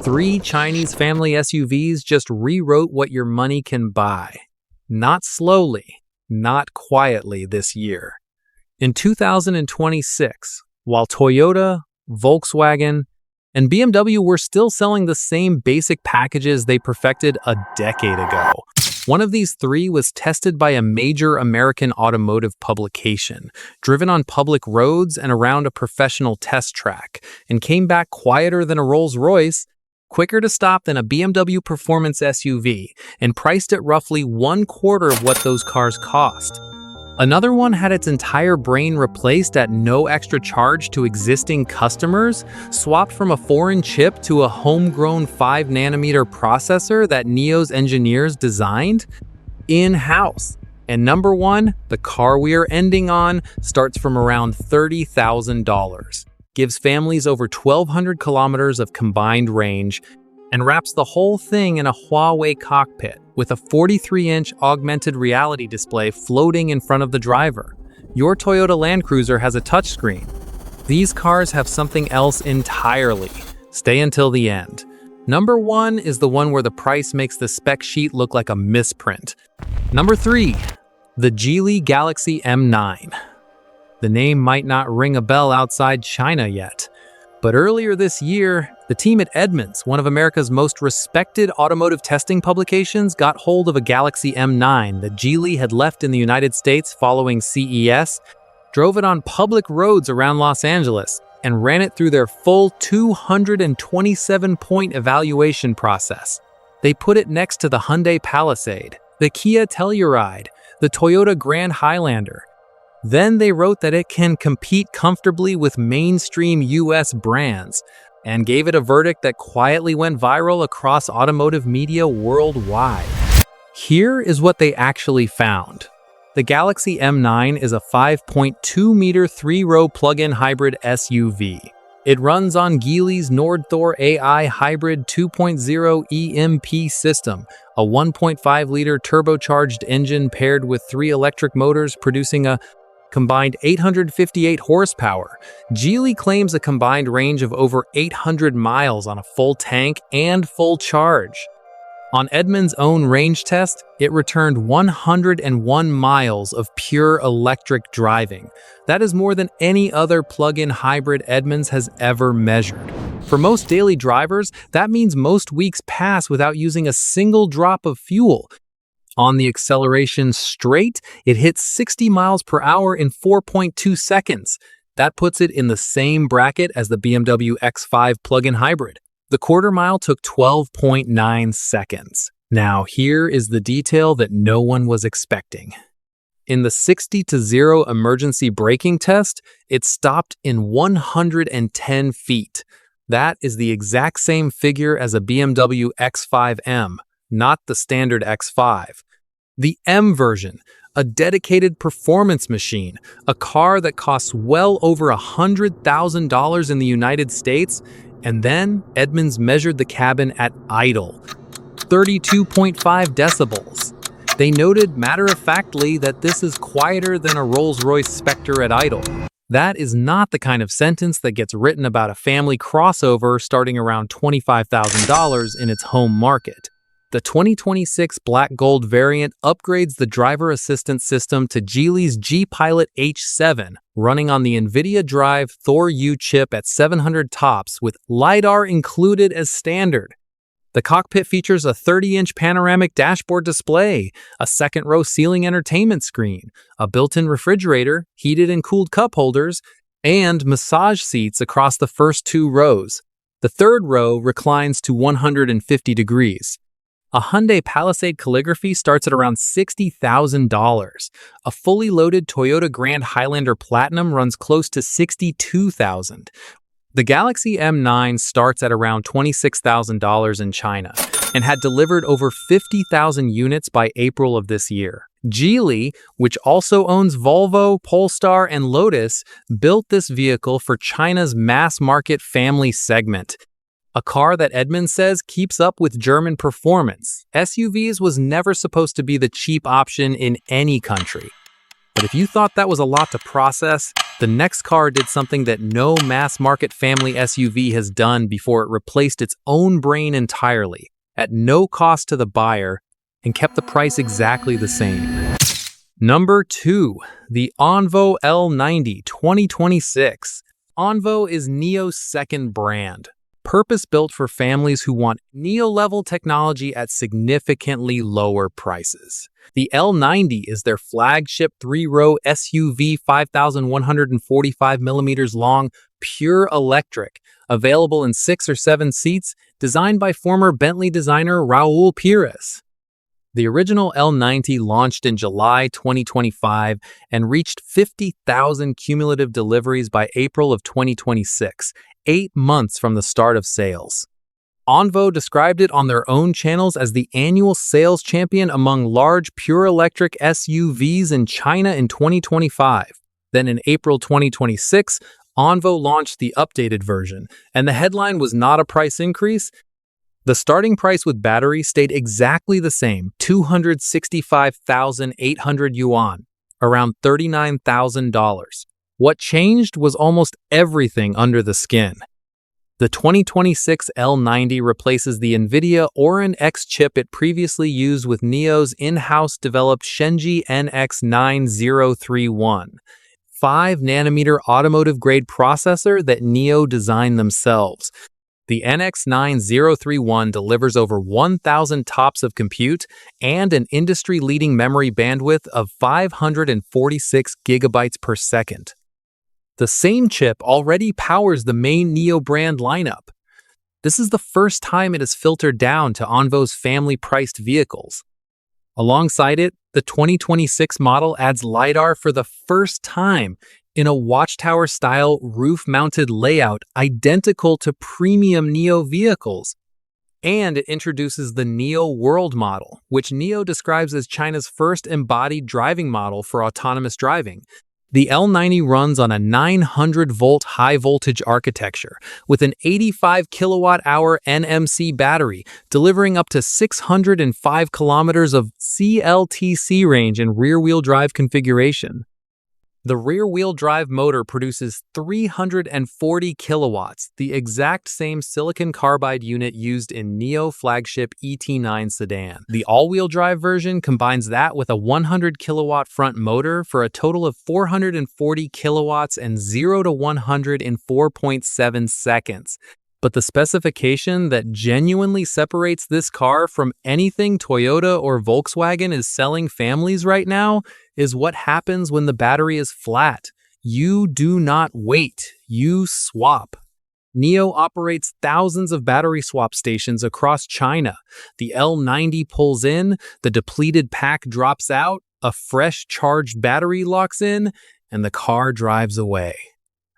3 Chinese family SUVs just rewrote what your money can buy. Not slowly, not quietly this year. In 2026, while Toyota, Volkswagen, and BMW were still selling the same basic packages they perfected a decade ago, one of these 3 was tested by a major American automotive publication, driven on public roads and around a professional test track, and came back quieter than a Rolls-Royce, quicker to stop than a BMW performance SUV, and priced at roughly 1/4 of what those cars cost. Another one had its entire brain replaced at no extra charge to existing customers, swapped from a foreign chip to a homegrown 5nm processor that NIO's engineers designed in-house. And number 1, the car we are ending on, starts from around $30,000, gives families over 1,200 kilometers of combined range, and wraps the whole thing in a Huawei cockpit with a 43-inch augmented reality display floating in front of the driver. Your Toyota Land Cruiser has a touchscreen. These cars have something else entirely. Stay until the end. Number 1 is the one where the price makes the spec sheet look like a misprint. Number 3, the Geely Galaxy M9. The name might not ring a bell outside China yet, but earlier this year, the team at Edmunds, one of America's most respected automotive testing publications, got hold of a Galaxy M9 that Geely had left in the United States following CES, drove it on public roads around Los Angeles, and ran it through their full 227-point evaluation process. They put it next to the Hyundai Palisade, the Kia Telluride, the Toyota Grand Highlander. Then they wrote that it can compete comfortably with mainstream US brands, and gave it a verdict that quietly went viral across automotive media worldwide. Here is what they actually found. The Galaxy M9 is a 5.2-meter 3-row plug-in hybrid SUV. It runs on Geely's NordThor AI Hybrid 2.0 EMP system, a 1.5-liter turbocharged engine paired with 3 electric motors producing a combined 858 horsepower. Geely claims a combined range of over 800 miles on a full tank and full charge. On Edmunds' own range test, it returned 101 miles of pure electric driving. That is more than any other plug-in hybrid Edmunds has ever measured. For most daily drivers, that means most weeks pass without using a single drop of fuel. On the acceleration straight, it hits 60 miles per hour in 4.2 seconds. That puts it in the same bracket as the BMW X5 plug-in hybrid. The quarter mile took 12.9 seconds. Now here is the detail that no one was expecting. In the 60-0 emergency braking test, it stopped in 110 feet. That is the exact same figure as a BMW X5M, not the standard X5. The M version, a dedicated performance machine, a car that costs well over $100,000 in the United States, and then Edmunds measured the cabin at idle, 32.5 decibels. They noted matter-of-factly that this is quieter than a Rolls-Royce Spectre at idle. That is not the kind of sentence that gets written about a family crossover starting around $25,000 in its home market. The 2026 Black Gold variant upgrades the driver assistance system to Geely's G-Pilot H7, running on the NVIDIA Drive Thor U chip at 700 tops with LiDAR included as standard. The cockpit features a 30-inch panoramic dashboard display, a second-row ceiling entertainment screen, a built-in refrigerator, heated and cooled cup holders, and massage seats across the first 2 rows. The third row reclines to 150 degrees. A Hyundai Palisade calligraphy starts at around $60,000. A fully loaded Toyota Grand Highlander Platinum runs close to $62,000. The Galaxy M9 starts at around $26,000 in China and had delivered over 50,000 units by April of this year. Geely, which also owns Volvo, Polestar, and Lotus, built this vehicle for China's mass-market family segment. A car that Edmunds says keeps up with German performance. SUVs was never supposed to be the cheap option in any country. But if you thought that was a lot to process, the next car did something that no mass-market family SUV has done before it replaced its own brain entirely, at no cost to the buyer, and kept the price exactly the same. Number 2. The Onvo L90 2026. Onvo is NIO's second brand, purpose-built for families who want NIO-level technology at significantly lower prices. The L90 is their flagship 3-row SUV, 5,145 millimeters long, pure electric, available in 6 or 7 seats, designed by former Bentley designer Raul Pires. The original L90 launched in July 2025 and reached 50,000 cumulative deliveries by April of 2026, 8 months from the start of sales. Onvo described it on their own channels as the annual sales champion among large pure electric SUVs in China in 2025. Then in April 2026, Onvo launched the updated version, and the headline was not a price increase. The starting price with battery stayed exactly the same, 265,800 yuan, around $39,000. What changed was almost everything under the skin. The 2026 L90 replaces the NVIDIA Orin X chip it previously used with NIO's in-house developed Shenji NX9031, 5nm automotive-grade processor that NIO designed themselves. The NX9031 delivers over 1,000 TOPS of compute and an industry-leading memory bandwidth of 546 gigabytes per second. The same chip already powers the main NIO brand lineup. This is the first time it has filtered down to Onvo's family-priced vehicles. Alongside it, the 2026 model adds LiDAR for the first time in a watchtower-style roof-mounted layout identical to premium NIO vehicles. And it introduces the NIO World model, which NIO describes as China's first embodied driving model for autonomous driving. The L90 runs on a 900-volt high-voltage architecture with an 85 kilowatt-hour NMC battery, delivering up to 605 kilometers of CLTC range in rear-wheel drive configuration. The rear-wheel drive motor produces 340 kilowatts, the exact same silicon carbide unit used in NIO flagship ET9 sedan. The all-wheel drive version combines that with a 100 kilowatt front motor for a total of 440 kilowatts and 0 to 100 in 4.7 seconds. But the specification that genuinely separates this car from anything Toyota or Volkswagen is selling families right now is what happens when the battery is flat. You do not wait, you swap. NIO operates thousands of battery swap stations across China. The L90 pulls in, the depleted pack drops out, a fresh charged battery locks in, and the car drives away.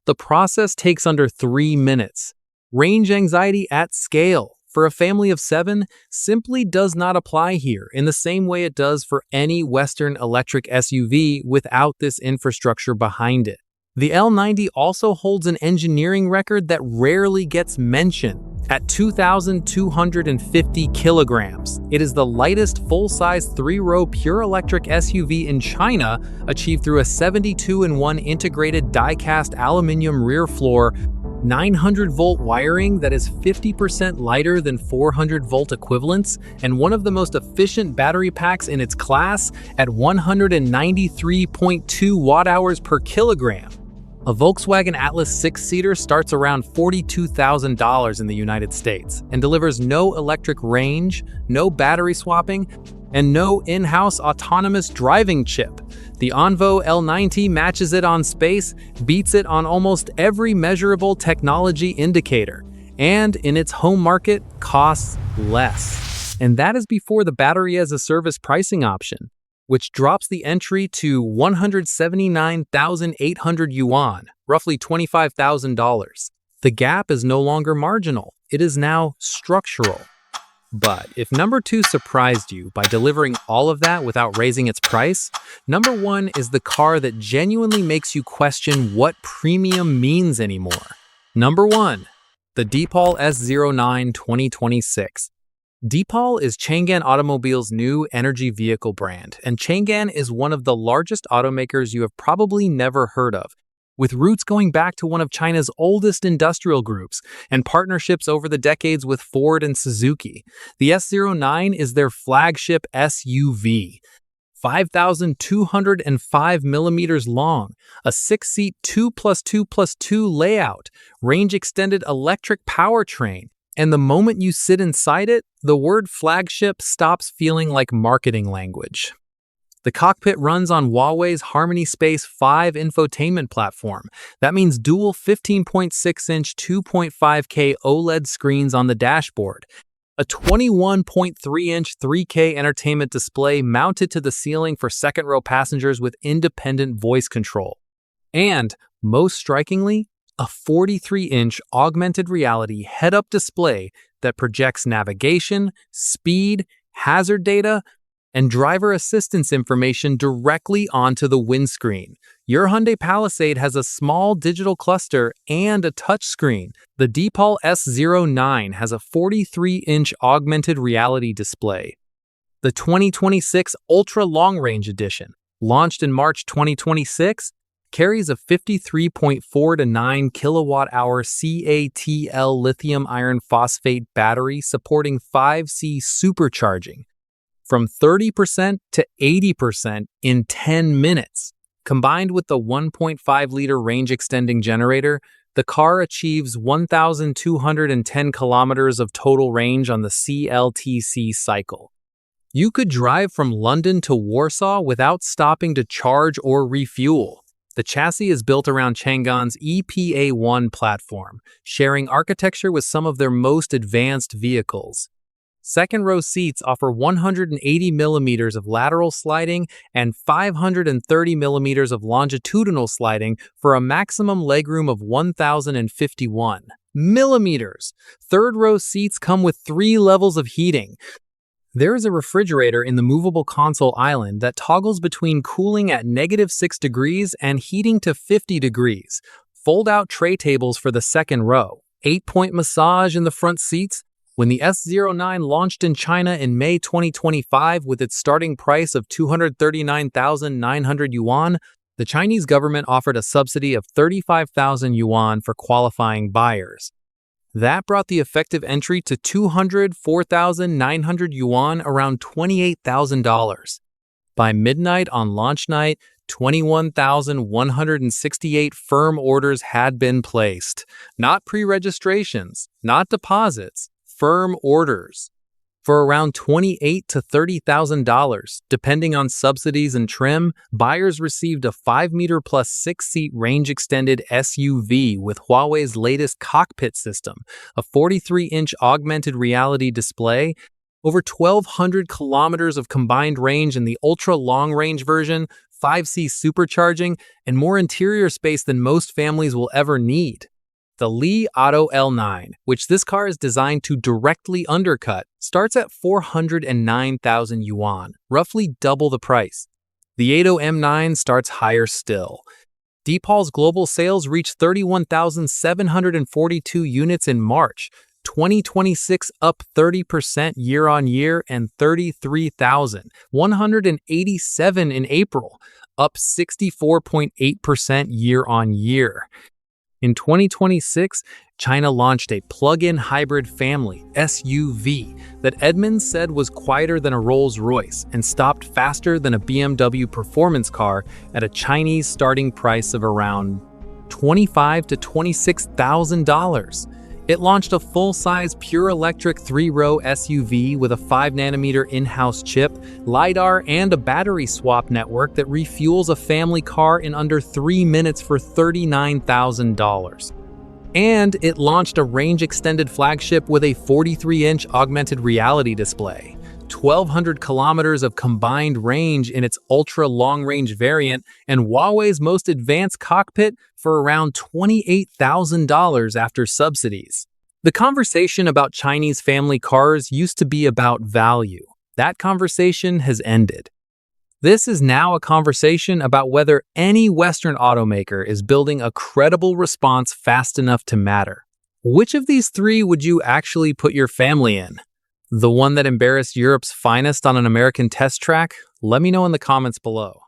The process takes under 3 minutes. Range anxiety at scale for a family of 7 simply does not apply here in the same way it does for any Western electric SUV without this infrastructure behind it. The L90 also holds an engineering record that rarely gets mentioned. At 2,250 kilograms, it is the lightest full-size 3-row pure electric SUV in China, achieved through a 72-in-1 integrated die-cast aluminum rear floor, 900-volt wiring that is 50% lighter than 400-volt equivalents, and one of the most efficient battery packs in its class at 193.2 watt-hours per kilogram. A Volkswagen Atlas 6-seater starts around $42,000 in the United States and delivers no electric range, no battery swapping, and no in-house autonomous driving chip. The Onvo L90 matches it on space, beats it on almost every measurable technology indicator, and in its home market, costs less. And that is before the battery-as-a-service pricing option, which drops the entry to 179,800 yuan, roughly $25,000. The gap is no longer marginal, it is now structural. But if number 2 surprised you by delivering all of that without raising its price, number 1 is the car that genuinely makes you question what premium means anymore. Number 1, the Deepal S09 2026. Deepal is Changan Automobile's new energy vehicle brand, and Changan is one of the largest automakers you have probably never heard of. With roots going back to one of China's oldest industrial groups and partnerships over the decades with Ford and Suzuki, the S09 is their flagship SUV. 5,205 millimeters long, a 6-seat 2+2+2 layout, range-extended electric powertrain, and the moment you sit inside it, the word flagship stops feeling like marketing language. The cockpit runs on Huawei's Harmony Space 5 infotainment platform. That means dual 15.6-inch 2.5K OLED screens on the dashboard, a 21.3-inch 3K entertainment display mounted to the ceiling for second-row passengers with independent voice control, and, most strikingly, a 43-inch augmented reality head-up display that projects navigation, speed, hazard data, and driver assistance information directly onto the windscreen. Your Hyundai Palisade has a small digital cluster and a touchscreen. The Deepal S09 has a 43-inch augmented reality display. The 2026 Ultra Long Range Edition, launched in March 2026, carries a 53.4 to 9 kilowatt-hour CATL lithium iron phosphate battery supporting 5C supercharging, from 30% to 80% in 10 minutes. Combined with the 1.5-liter range-extending generator, the car achieves 1,210 kilometers of total range on the CLTC cycle. You could drive from London to Warsaw without stopping to charge or refuel. The chassis is built around Changan's EPA-1 platform, sharing architecture with some of their most advanced vehicles. Second-row seats offer 180 millimeters of lateral sliding and 530 millimeters of longitudinal sliding for a maximum legroom of 1,051 millimeters. Third-row seats come with 3 levels of heating. There is a refrigerator in the movable console island that toggles between cooling at -6 degrees and heating to 50 degrees. Fold-out tray tables for the second row. 8-point massage in the front seats. When the S09 launched in China in May 2025 with its starting price of 239,900 yuan, the Chinese government offered a subsidy of 35,000 yuan for qualifying buyers. That brought the effective entry to 204,900 yuan, around $28,000. By midnight on launch night, 21,168 firm orders had been placed. Not pre-registrations, not deposits, firm orders. For around $28,000 to $30,000, depending on subsidies and trim, buyers received a 5-meter plus 6-seat range-extended SUV with Huawei's latest cockpit system, a 43-inch augmented reality display, over 1,200 kilometers of combined range in the ultra-long-range version, 5C supercharging, and more interior space than most families will ever need. The Li Auto L9, which this car is designed to directly undercut, starts at 409,000 yuan, roughly double the price. The Auto M9 starts higher still. Deepal's global sales reached 31,742 units in March 2026, up 30% year-on-year, and 33,187 in April, up 64.8% year-on-year. In 2026, China launched a plug-in hybrid family, SUV, that Edmunds said was quieter than a Rolls-Royce and stopped faster than a BMW performance car at a Chinese starting price of around $25,000 to $26,000. It launched a full-size pure electric 3-row SUV with a 5nm in-house chip, LiDAR, and a battery swap network that refuels a family car in under 3 minutes for $39,000. And it launched a range-extended flagship with a 43-inch augmented reality display, 1,200 kilometers of combined range in its ultra-long-range variant, and Huawei's most advanced cockpit for around $28,000 after subsidies. The conversation about Chinese family cars used to be about value. That conversation has ended. This is now a conversation about whether any Western automaker is building a credible response fast enough to matter. Which of these three would you actually put your family in? The one that embarrassed Europe's finest on an American test track? Let me know in the comments below.